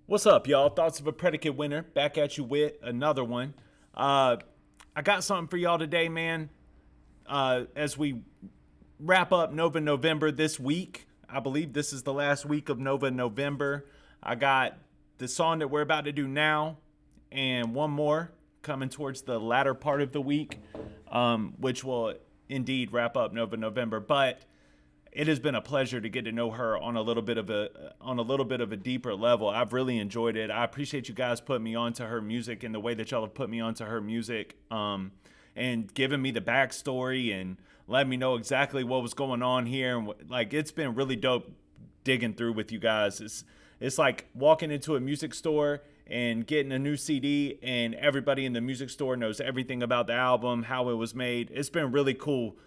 What's up, y'all? Thoughts of a Predicate winner. Back at you with another one. I got something for y'all today, man. As we wrap up Nova November this week, I believe this is the last week of Nova November. I got the song that we're about to do now and one more coming towards the latter part of the week, which will indeed wrap up Nova November. But it has been a pleasure to get to know her on a little bit of a deeper level. I've really enjoyed it. I appreciate you guys putting me onto her music and the way that y'all have put me onto her music, and giving me the backstory and letting me know exactly what was going on here. And like, it's been really dope digging through with you guys. It's like walking into a music store and getting a new CD, and everybody in the music store knows everything about the album, how it was made. It's been really cool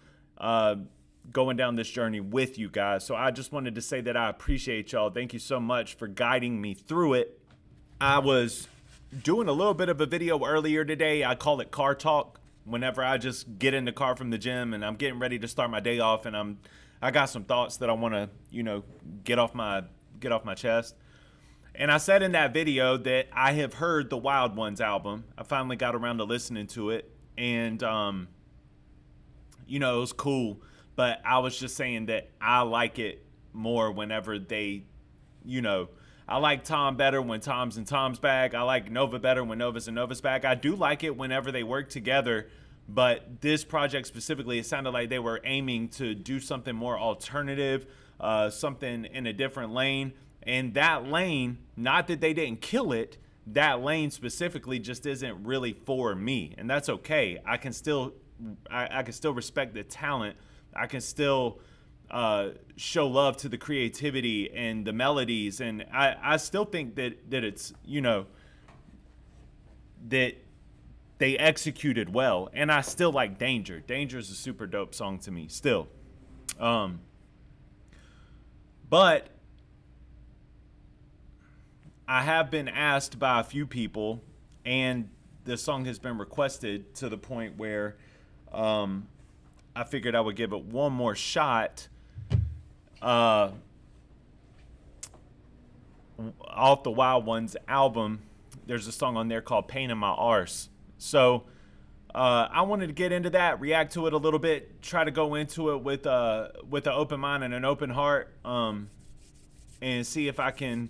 going down this journey with you guys. So I just wanted to say that I appreciate y'all. Thank you so much for guiding me through it. I was doing a little bit of a video earlier today. I call it car talk. Whenever I just get in the car from the gym and I'm getting ready to start my day off, and I got some thoughts that I want to, get off my chest. And I said in that video that I have heard the Wild Ones album. I finally got around to listening to it, and it was cool. But I was just saying that I like it more whenever they, I like Tom better when Tom's in Tom's bag. I like Nova better when Nova's in Nova's bag. I do like it whenever they work together. But this project specifically, it sounded like they were aiming to do something more alternative, something in a different lane. And that lane, not that they didn't kill it, that lane specifically just isn't really for me. And that's okay. I can still respect the talent. I can still show love to the creativity and the melodies, and I still think that it's that they executed well. And I still like Danger. Danger is a super dope song to me still. But I have been asked by a few people, and the song has been requested to the point where I figured I would give it one more shot. Off the Wild Ones album, there's a song on there called Pain in My ARSE. So I wanted to get into that, react to it a little bit, try to go into it with an open mind and an open heart, and see if I can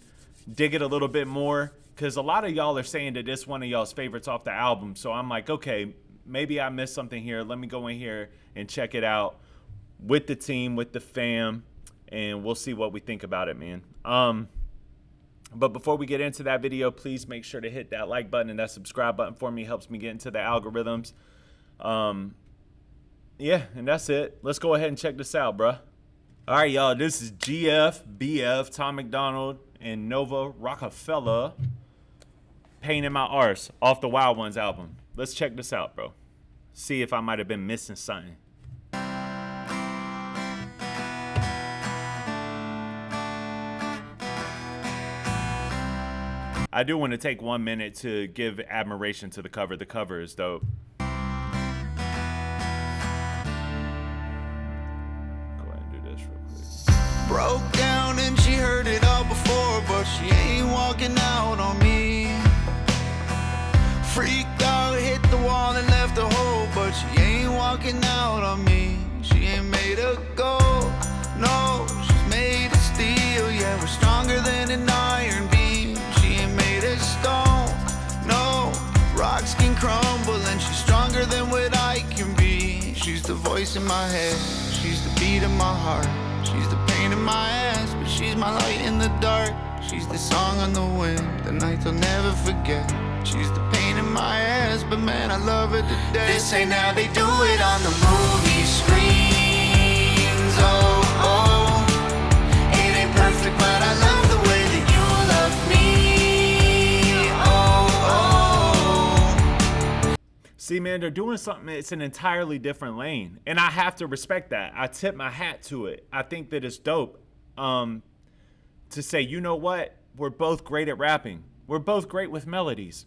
dig it a little bit more. Because a lot of y'all are saying that this one of y'all's favorites off the album. So I'm like, okay, maybe I missed something here. Let me go in here and check it out with the team, with the fam, and we'll see what we think about it, man. But before we get into that video, please make sure to hit that like button and that subscribe button for me. It helps me get into the algorithms. Yeah, and that's it. Let's go ahead and check this out, bruh. All right, y'all. This is GFBF, Tom Macdonald, and Nova Rockafeller. Pain in My ARSE off the Wild Ones album. Let's check this out, bro. See if I might have been missing something. I do want to take 1 minute to give admiration to the cover. The cover is dope. Go ahead and do this real quick. Broke down and she heard it all before, but she ain't walking out on me. Freaked out, hit the wall and left a hole, but she ain't walking out on me. She ain't made of gold, no, she's made of steel. Yeah, we're stronger than an iron beam. She ain't made of stone, no, rocks can crumble, and she's stronger than what I can be. She's the voice in my head, she's the beat of my heart, she's the pain in my ass, but she's my light in the dark. She's the song on the wind, the night I'll never forget. She's the pain in my ass, but man, I love her to death. This ain't how they do it on the movie screens. Oh, oh, it ain't perfect, but I love the way that you love me. Oh, oh. See, man, they're doing something. It's an entirely different lane, and I have to respect that. I tip my hat to it. I think that it's dope to say, you know what? We're both great at rapping. We're both great with melodies.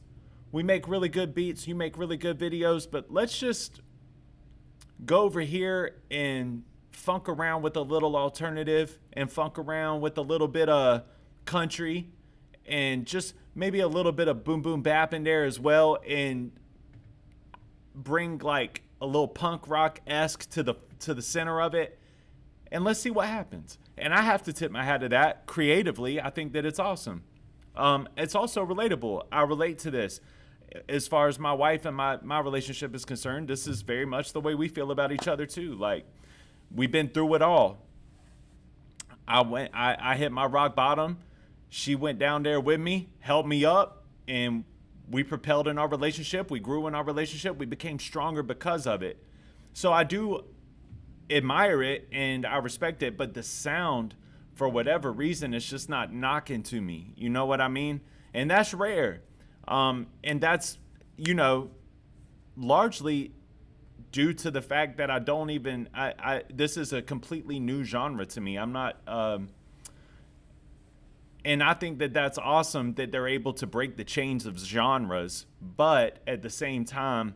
We make really good beats. You make really good videos. But let's just go over here and funk around with a little alternative and funk around with a little bit of country and just maybe a little bit of boom boom bap in there as well, and bring like a little punk rock-esque to the center of it, and let's see what happens. And I have to tip my hat to that. Creatively, I think that it's awesome. It's also relatable. I relate to this. As far as my wife and my relationship is concerned, this is very much the way we feel about each other too. Like, we've been through it all. I hit my rock bottom. She went down there with me, held me up, and we propelled in our relationship. We grew in our relationship. We became stronger because of it. So I do admire it and I respect it, but the sound, for whatever reason, it's just not knocking to me. You know what I mean? And that's rare. And that's, largely due to the fact that I don't even, this is a completely new genre to me. I'm not, and I think that that's awesome that they're able to break the chains of genres, but at the same time,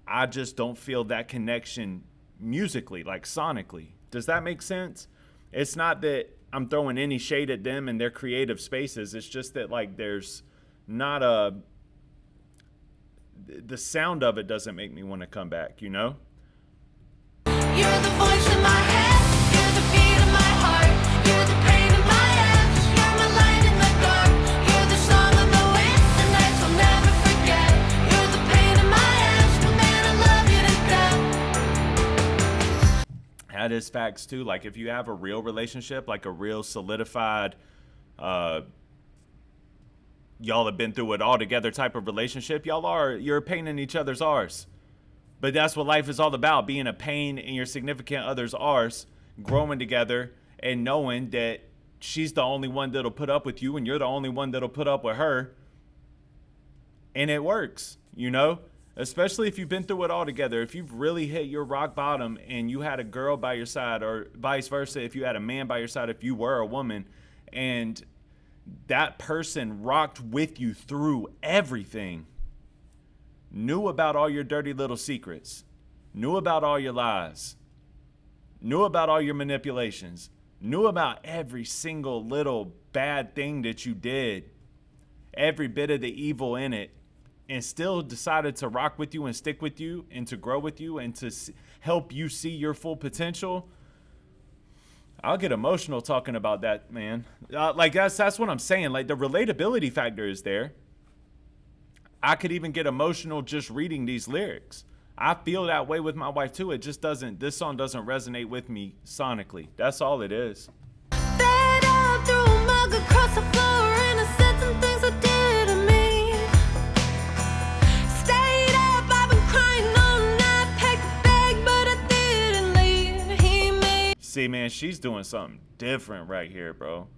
I just don't feel that connection musically, like sonically. Does that make sense? It's not that I'm throwing any shade at them and their creative spaces. It's just that like there's not the sound of it doesn't make me want to come back, You're the voice in my head, you're the beat in my heart, you're the pain in my ass, you're my light in the dark, you're the song of the wind, the nights I'll never forget, you're the pain in my ass, but man, I love you to death. That is facts too. Like if you have a real relationship, like a real solidified, y'all have been through it all together type of relationship, you're a pain in each other's arse. But that's what life is all about, being a pain in your significant other's arse, growing together, and knowing that she's the only one that'll put up with you and you're the only one that'll put up with her. And it works, especially if you've been through it all together. If you've really hit your rock bottom and you had a girl by your side, or vice versa, if you had a man by your side, if you were a woman, and that person rocked with you through everything, knew about all your dirty little secrets, knew about all your lies, knew about all your manipulations, knew about every single little bad thing that you did, every bit of the evil in it, and still decided to rock with you and stick with you and to grow with you and to help you see your full potential. I'll get emotional talking about that, man. Like that's what I'm saying. Like the relatability factor is there. I could even get emotional just reading these lyrics. I feel that way with my wife too. This song doesn't resonate with me sonically. That's all it is. Fed up, threw a mug across the floor and I said some things I didn't mean. Stayed up, I've been crying all night, packed a bag, but I didn't leave. See, man, she's doing something different right here, bro.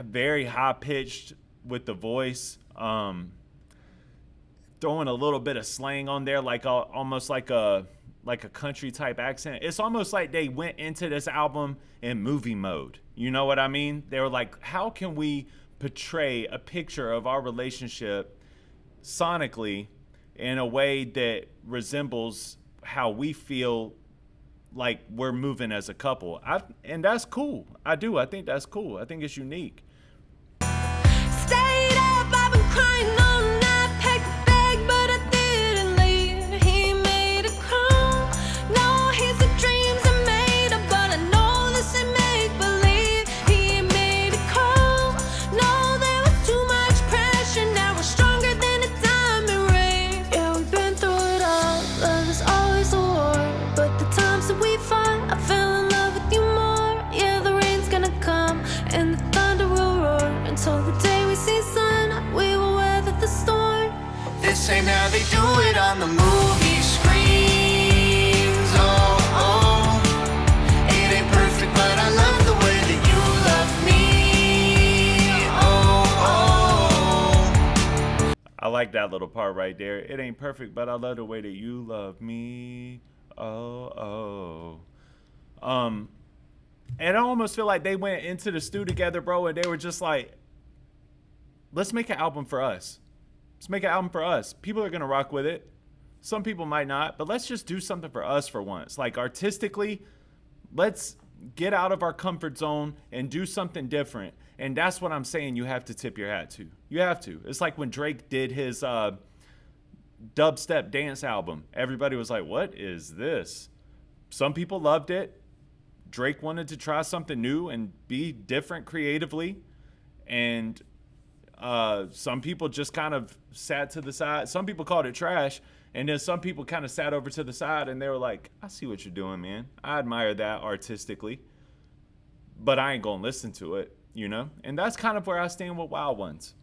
Very high pitched with the voice. Throwing a little bit of slang on there, like almost like a country type accent. It's almost like they went into this album in movie mode. You know what I mean? They were like, how can we portray a picture of our relationship sonically in a way that resembles how we feel like we're moving as a couple? And that's cool. I think that's cool. I think it's unique. Stayed up, I've been crying all night, packed a bag, but I didn't leave. He made a call. No, he's the dreams I made up, but I know this ain't make believe. He made a call. No, there was too much pressure. Now we're stronger than a diamond ring. Yeah, we've been through it all. Love is always a war, but the times that we fought, I fell in love with you more. Yeah, the rain's gonna come and the thunder will roar until the day we see sun, we will weather the storm. This ain't how they do it on the movie screens. Oh, oh. It ain't perfect, but I love the way that you love me. Oh, oh. I like that little part right there. It ain't perfect, but I love the way that you love me. Oh, oh. And I almost feel like they went into the stew together, bro, and they were just like, let's make an album for us. Let's make an album for us. People are going to rock with it. Some people might not, but let's just do something for us for once. Like artistically, let's get out of our comfort zone and do something different. And that's what I'm saying you have to tip your hat to. You have to. It's like when Drake did his dubstep dance album. Everybody was like, what is this? Some people loved it. Drake wanted to try something new and be different creatively. And some people just kind of sat to the side. Some people called it trash. And then some people kind of sat over to the side and they were like, I see what you're doing, man. I admire that artistically. But I ain't going to listen to it, you know? And that's kind of where I stand with Wild Ones.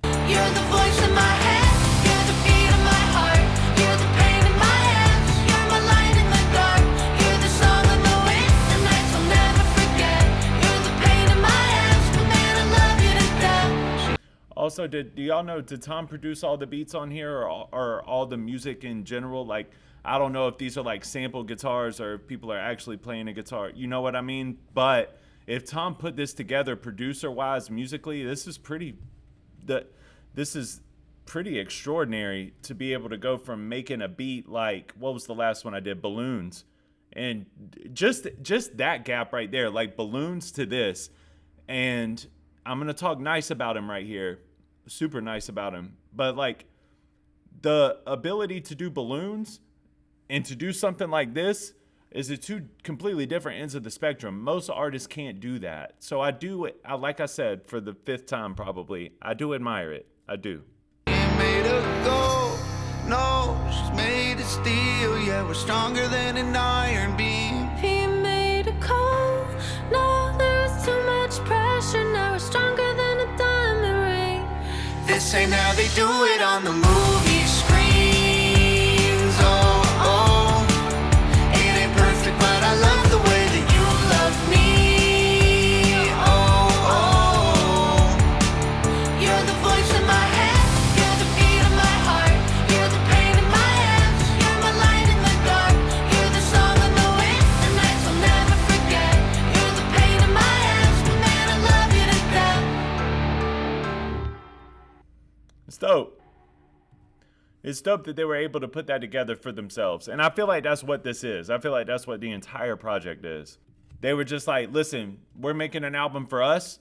You're the voice in my head, you're the beat of my heart, you're the pain in my hands, you're my light in the dark, you're the song in the wind, the nights I'll never forget, you're the pain in my hands, but man, I love you to death. Also, do y'all know, did Tom produce all the beats on here or all the music in general? Like, I don't know if these are like sample guitars or if people are actually playing a guitar. You know what I mean? But if Tom put this together producer-wise, musically, this is pretty extraordinary to be able to go from making a beat like, what was the last one I did? Balloons. And just that gap right there, like Balloons to this. And I'm going to talk nice about him right here. Super nice about him. But like the ability to do Balloons and to do something like this is the two completely different ends of the spectrum. Most artists can't do that. So like I said, for the fifth time probably, I do admire it. I do. Ain't made of gold, no, she's made of steel. Yeah, we're stronger than an iron beam. He made a call, no, there was too much pressure, now we're stronger than a diamond ring. This ain't how they do it on the movie screens. Oh, oh, it ain't perfect, but I love the way that you love me. Oh, oh, You're the voice in my head, you're the beat of my heart, you're the pain in my hands, you're my light in the dark, you're the song in the wind, the nights I'll never forget, you're the pain in my hands, but man, I love you to death. It's dope. It's dope that they were able to put that together for themselves. And I feel like that's what this is. I feel like that's what the entire project is. They were just like, listen, we're making an album for us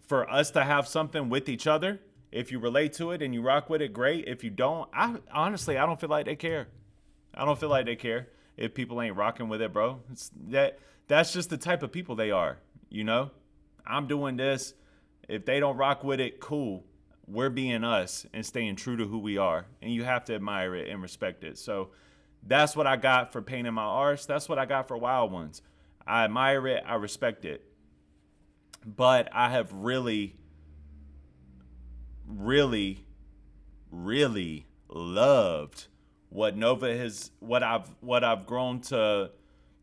to have something with each other. If you relate to it and you rock with it, great. If you don't, I don't feel like they care. I don't feel like they care if people ain't rocking with it, bro. That's just the type of people they are, you know? I'm doing this. If they don't rock with it, cool. We're being us and staying true to who we are. And you have to admire it and respect it. So that's what I got for painting my arse. That's what I got for Wild Ones. I admire it. I respect it. But I have really, really, really loved what I've grown to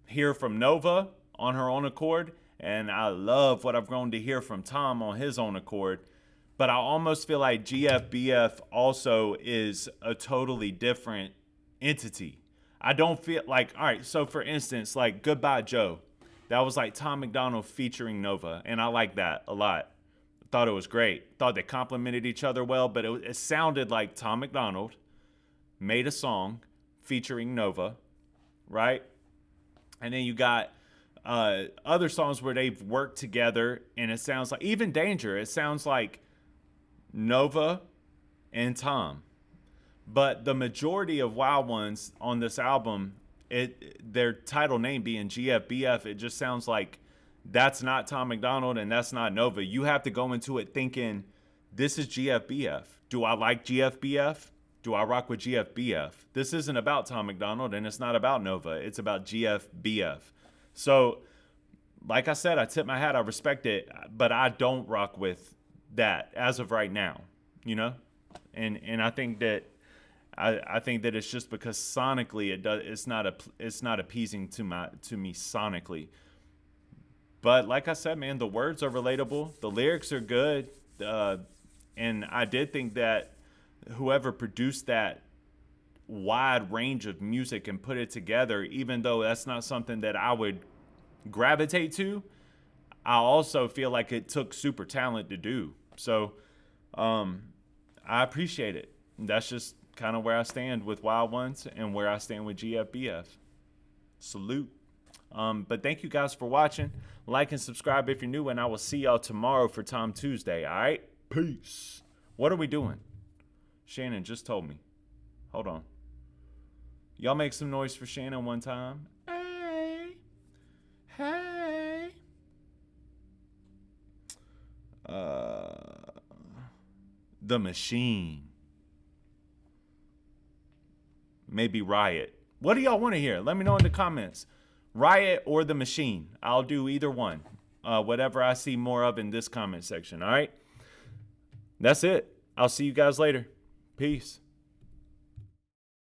hear from Nova on her own accord. And I love what I've grown to hear from Tom on his own accord. But I almost feel like GFBF also is a totally different entity. I don't feel like, all right, so for instance, like Goodbye Joe, that was like Tom Macdonald featuring Nova. And I like that a lot. Thought it was great. Thought they complemented each other well, but it sounded like Tom Macdonald made a song featuring Nova, right? And then you got other songs where they've worked together, and it sounds like, even Danger, it sounds like Nova and Tom. But the majority of Wild Ones on this album, their title name being GFBF, it just sounds like that's not Tom Macdonald and that's not Nova. You have to go into it thinking, this is GFBF. Do I like GFBF? Do I rock with GFBF? This isn't about Tom Macdonald and it's not about Nova. It's about GFBF. So, like I said, I tip my hat. I respect it, but I don't rock with that as of right now, you know? And I think that I think that it's just because sonically it's not appeasing to me sonically. But like I said, man, the words are relatable, the lyrics are good, and I did think that whoever produced that wide range of music and put it together, even though that's not something that I would gravitate to, I also feel like it took super talent to do. So I appreciate it. That's just kind of where I stand with Wild Ones and where I stand with GFBF. Salute. But thank you guys for watching. Like and subscribe if you're new, and I will see y'all tomorrow for Tom Tuesday. All right? Peace. What are we doing? Shannon just told me. Hold on. Y'all make some noise for Shannon one time. Hey. Hey. The Machine. Maybe Riot. What do y'all want to hear? Let me know in the comments. Riot or The Machine. I'll do either one. Whatever I see more of in this comment section. All right? That's it. I'll see you guys later. Peace.